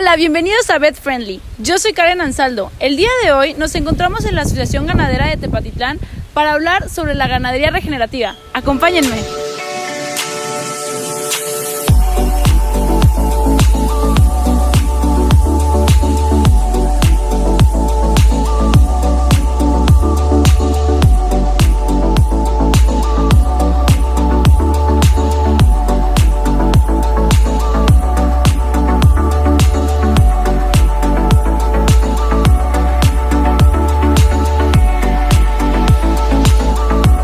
Hola, bienvenidos a Vet Friendly. Yo soy Karen Ansaldo. El día de hoy nos encontramos en la Asociación Ganadera de Tepatitlán para hablar sobre la ganadería regenerativa. Acompáñenme.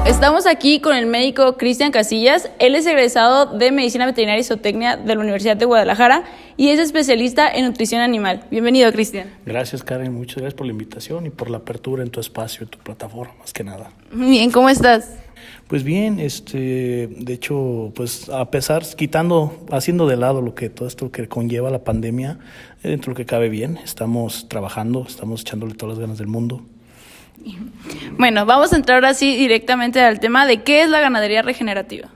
Estamos aquí con el médico Cristian Casillas. Él es egresado de Medicina Veterinaria y Zootecnia de la Universidad de Guadalajara y es especialista en nutrición animal. Bienvenido, Cristian. Gracias, Karen. Muchas gracias por la invitación y por la apertura en tu espacio, en tu plataforma, más que nada. Muy bien, ¿cómo estás? Pues bien, de hecho, pues a pesar, haciendo de lado todo esto que conlleva la pandemia, dentro de lo que cabe bien, estamos trabajando, estamos echándole todas las ganas del mundo. Bueno, vamos a entrar así directamente al tema de qué es la ganadería regenerativa.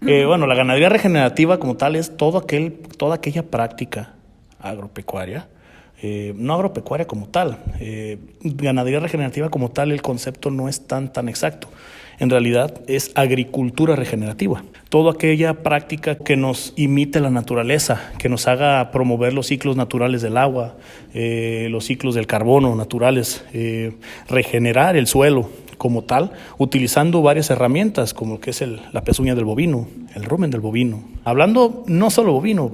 La ganadería regenerativa como tal es toda aquella práctica agropecuaria, no agropecuaria como tal. Ganadería regenerativa como tal, el concepto no es tan exacto. En realidad es agricultura regenerativa. Toda aquella práctica que nos imite la naturaleza, que nos haga promover los ciclos naturales del agua, los ciclos del carbono naturales, regenerar el suelo como tal, utilizando varias herramientas, como lo que es la pezuña del bovino, el rumen del bovino. Hablando no solo bovino,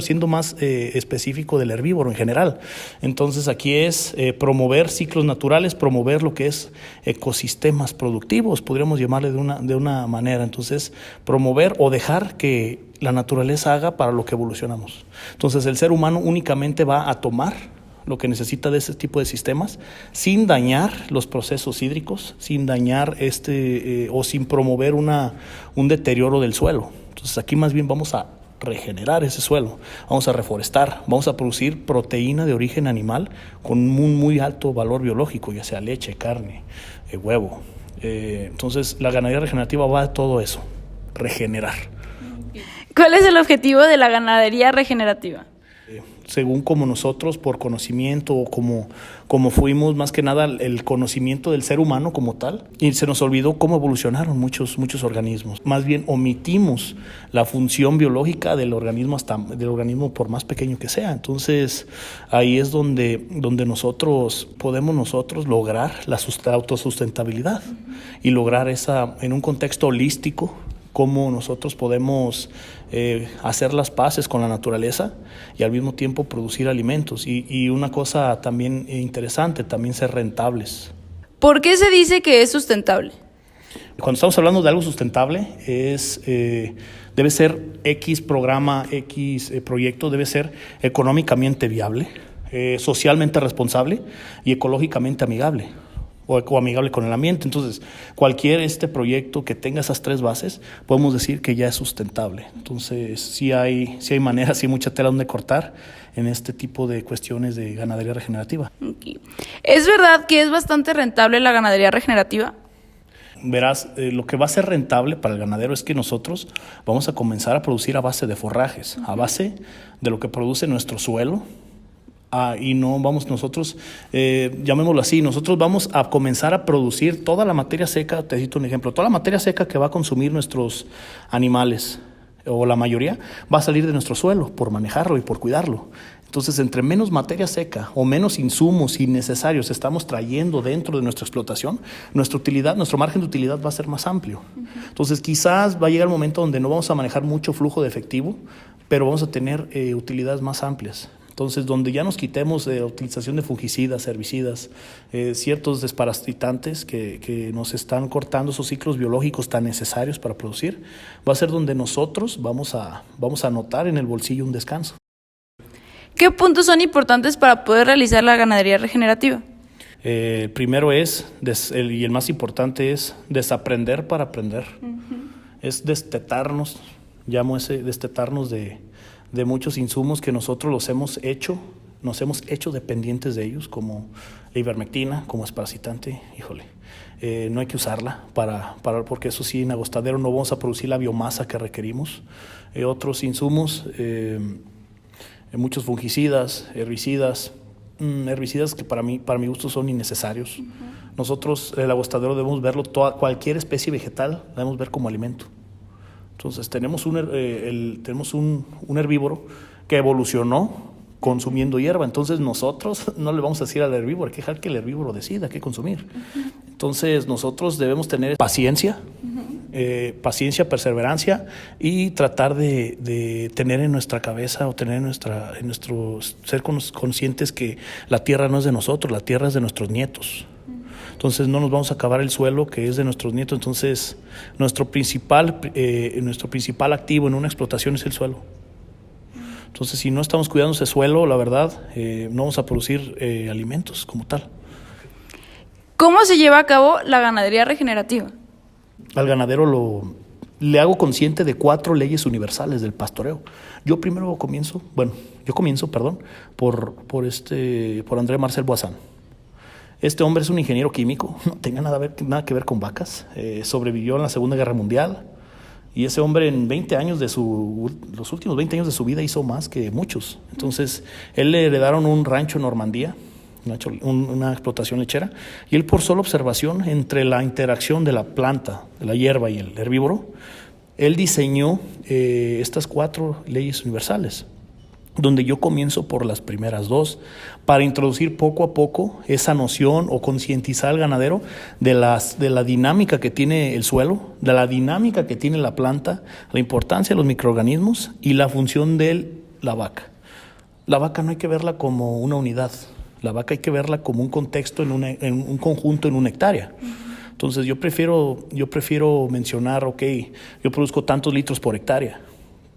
siendo más específico del herbívoro en general. Entonces aquí es promover ciclos naturales, promover lo que es ecosistemas productivos, podríamos llamarle de una manera. Entonces, promover o dejar que la naturaleza haga para lo que evolucionamos. Entonces, el ser humano únicamente va a tomar lo que necesita de ese tipo de sistemas, sin dañar los procesos hídricos, sin dañar o sin promover un deterioro del suelo. Entonces aquí más bien vamos a regenerar ese suelo, vamos a reforestar, vamos a producir proteína de origen animal con un muy alto valor biológico, ya sea leche, carne, huevo. Entonces la ganadería regenerativa va de todo eso, regenerar. ¿Cuál es el objetivo de la ganadería regenerativa? Según como nosotros, por conocimiento o como fuimos, más que nada el conocimiento del ser humano como tal, y se nos olvidó cómo evolucionaron muchos organismos. Más bien omitimos la función biológica del organismo por más pequeño que sea. Entonces ahí es donde podemos lograr la autosustentabilidad y lograr en un contexto holístico, cómo nosotros podemos hacer las paces con la naturaleza y al mismo tiempo producir alimentos. Y una cosa también interesante, también ser rentables. ¿Por qué se dice que es sustentable? Cuando estamos hablando de algo sustentable, debe ser X programa, X proyecto, debe ser económicamente viable, socialmente responsable y ecológicamente amigable. O amigable con el ambiente. Entonces, cualquier proyecto que tenga esas tres bases, podemos decir que ya es sustentable. Entonces, sí hay maneras, sí hay mucha tela donde cortar en este tipo de cuestiones de ganadería regenerativa. Okay. ¿Es verdad que es bastante rentable la ganadería regenerativa? Verás, lo que va a ser rentable para el ganadero es que nosotros vamos a comenzar a producir a base de forrajes, a base de lo que produce nuestro suelo. Y no vamos nosotros, llamémoslo así, nosotros vamos a comenzar a producir toda la materia seca. Te cito un ejemplo: toda la materia seca que va a consumir nuestros animales, o la mayoría, va a salir de nuestro suelo por manejarlo y por cuidarlo. Entonces, entre menos materia seca o menos insumos innecesarios estamos trayendo dentro de nuestra explotación, nuestro margen de utilidad va a ser más amplio. Entonces, quizás va a llegar el momento donde no vamos a manejar mucho flujo de efectivo, pero vamos a tener utilidades más amplias. Entonces, donde ya nos quitemos de la utilización de fungicidas, herbicidas, ciertos desparasitantes que nos están cortando esos ciclos biológicos tan necesarios para producir, va a ser donde nosotros vamos a notar en el bolsillo un descanso. ¿Qué puntos son importantes para poder realizar la ganadería regenerativa? El primero y el más importante es desaprender para aprender. Es destetarnos, destetarnos de muchos insumos que nosotros nos hemos hecho dependientes de ellos, como la ivermectina, como desparasitante. No hay que usarla porque eso sí, en agostadero no vamos a producir la biomasa que requerimos. Otros insumos muchos fungicidas, herbicidas, herbicidas que para mi gusto son innecesarios. Nosotros, el agostadero, debemos verlo, cualquier especie vegetal, la debemos ver como alimento. Entonces, tenemos un herbívoro que evolucionó consumiendo hierba. Entonces, nosotros no le vamos a decir al herbívoro, hay que dejar que el herbívoro decida qué consumir. Entonces, nosotros debemos tener paciencia, perseverancia y tratar de tener en nuestra cabeza o tener en nuestro ser conscientes que la tierra no es de nosotros, la tierra es de nuestros nietos. Entonces no nos vamos a acabar el suelo que es de nuestros nietos. Entonces nuestro principal activo en una explotación es el suelo. Entonces si no estamos cuidando ese suelo, la verdad, no vamos a producir alimentos como tal. ¿Cómo se lleva a cabo la ganadería regenerativa? Al ganadero le hago consciente de 4 leyes universales del pastoreo. Yo comienzo por André Marcel Boissin. Este hombre es un ingeniero químico, no tenía nada que ver con vacas, sobrevivió en la Segunda Guerra Mundial y ese hombre en los últimos 20 años de su vida hizo más que muchos. Entonces, él le heredaron un rancho en Normandía, una explotación lechera, y él por sola observación entre la interacción de la planta, de la hierba y el herbívoro, él diseñó estas 4 leyes universales, donde yo comienzo por las primeras 2 para introducir poco a poco esa noción o concientizar al ganadero de la dinámica que tiene el suelo, de la dinámica que tiene la planta, la importancia de los microorganismos y la función de la vaca. La vaca no hay que verla como una unidad, la vaca hay que verla como un contexto en un conjunto, en una hectárea. Entonces yo prefiero mencionar, yo produzco tantos litros por hectárea,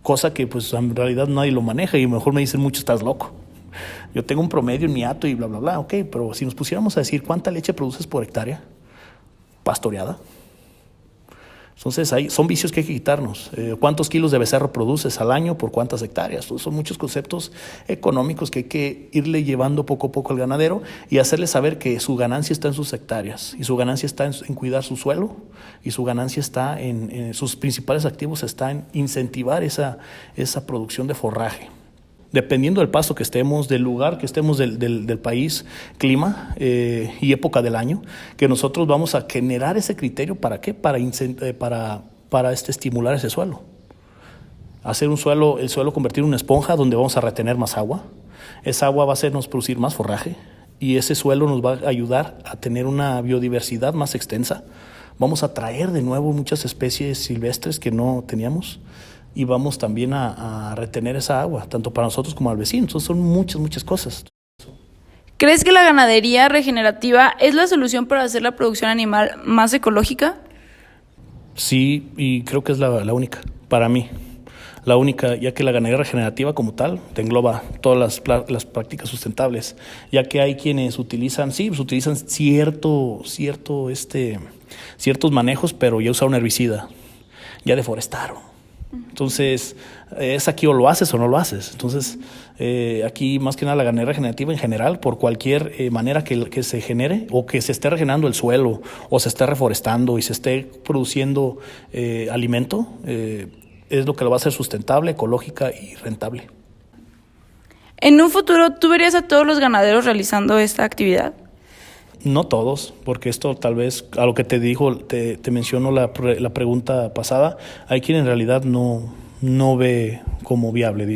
cosa que pues en realidad nadie lo maneja y mejor me dicen mucho, estás loco. Yo tengo un promedio en mi hato y bla, bla, bla, pero si nos pusiéramos a decir cuánta leche produces por hectárea pastoreada, entonces son vicios que hay que quitarnos. ¿Cuántos kilos de becerro produces al año por cuántas hectáreas? Entonces, son muchos conceptos económicos que hay que irle llevando poco a poco al ganadero y hacerle saber que su ganancia está en sus hectáreas y su ganancia está en cuidar su suelo y su ganancia está en sus principales activos está en incentivar esa producción de forraje. Dependiendo del pasto que estemos, del lugar que estemos del país, clima y época del año, que nosotros vamos a generar ese criterio. ¿Para qué? Para estimular ese suelo. Hacer el suelo convertir en una esponja donde vamos a retener más agua. Esa agua va a hacernos producir más forraje y ese suelo nos va a ayudar a tener una biodiversidad más extensa. Vamos a traer de nuevo muchas especies silvestres que no teníamos. Y vamos también a retener esa agua, tanto para nosotros como al vecino. Entonces son muchas cosas. ¿Crees que la ganadería regenerativa es la solución para hacer la producción animal más ecológica? Sí, y creo que es la única, para mí. La única, ya que la ganadería regenerativa como tal te engloba todas las prácticas sustentables, ya que hay quienes utilizan ciertos manejos, pero ya usaron herbicida, ya deforestaron. Entonces, es aquí o lo haces o no lo haces. Entonces, aquí más que nada la ganadería regenerativa en general, por cualquier manera que se genere o que se esté regenerando el suelo o se esté reforestando y se esté produciendo alimento, es lo que lo va a hacer sustentable, ecológica y rentable. En un futuro, ¿tú verías a todos los ganaderos realizando esta actividad? No todos, porque esto tal vez, a lo que te menciono la pregunta pasada, hay quien en realidad no ve como viable.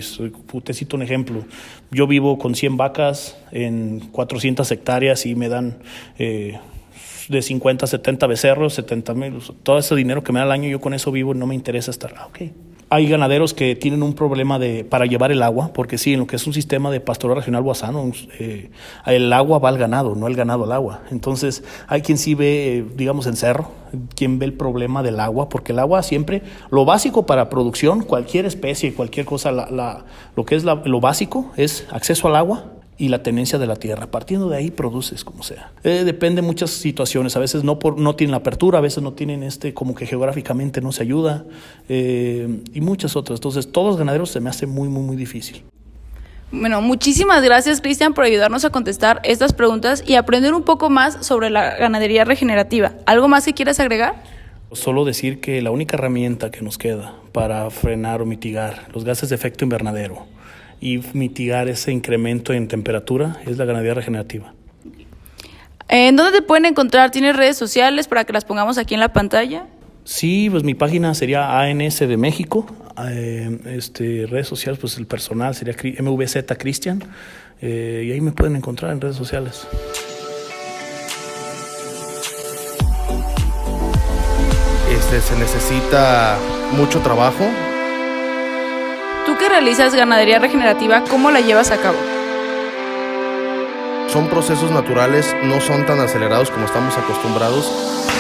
Te cito un ejemplo, yo vivo con 100 vacas en 400 hectáreas y me dan de 50 a 70 becerros, 70,000, todo ese dinero que me da al año, yo con eso vivo y no me interesa estar. Hay ganaderos que tienen un problema para llevar el agua, porque sí, en lo que es un sistema de pastoreo regional boisano, el agua va al ganado, no el ganado al agua. Entonces, hay quien sí ve, en cerro, quien ve el problema del agua, porque el agua siempre, lo básico para producción, cualquier especie, cualquier cosa, lo que es lo básico es acceso al agua y la tenencia de la tierra. Partiendo de ahí produces como sea. Depende de muchas situaciones. A veces no tienen la apertura, a veces no tienen como que geográficamente no se ayuda y muchas otras. Entonces, todos los ganaderos se me hace muy difícil. Bueno, muchísimas gracias, Cristian, por ayudarnos a contestar estas preguntas y aprender un poco más sobre la ganadería regenerativa. ¿Algo más que quieras agregar? Solo decir que la única herramienta que nos queda para frenar o mitigar los gases de efecto invernadero y mitigar ese incremento en temperatura es la ganadería regenerativa. ¿En dónde te pueden encontrar? ¿Tienes redes sociales para que las pongamos aquí en la pantalla? Sí, pues mi página sería ANS de México, redes sociales, pues el personal sería MVZ Cristian, y ahí me pueden encontrar en redes sociales. Se necesita mucho trabajo. Tú que realizas ganadería regenerativa, ¿cómo la llevas a cabo? Son procesos naturales, no son tan acelerados como estamos acostumbrados.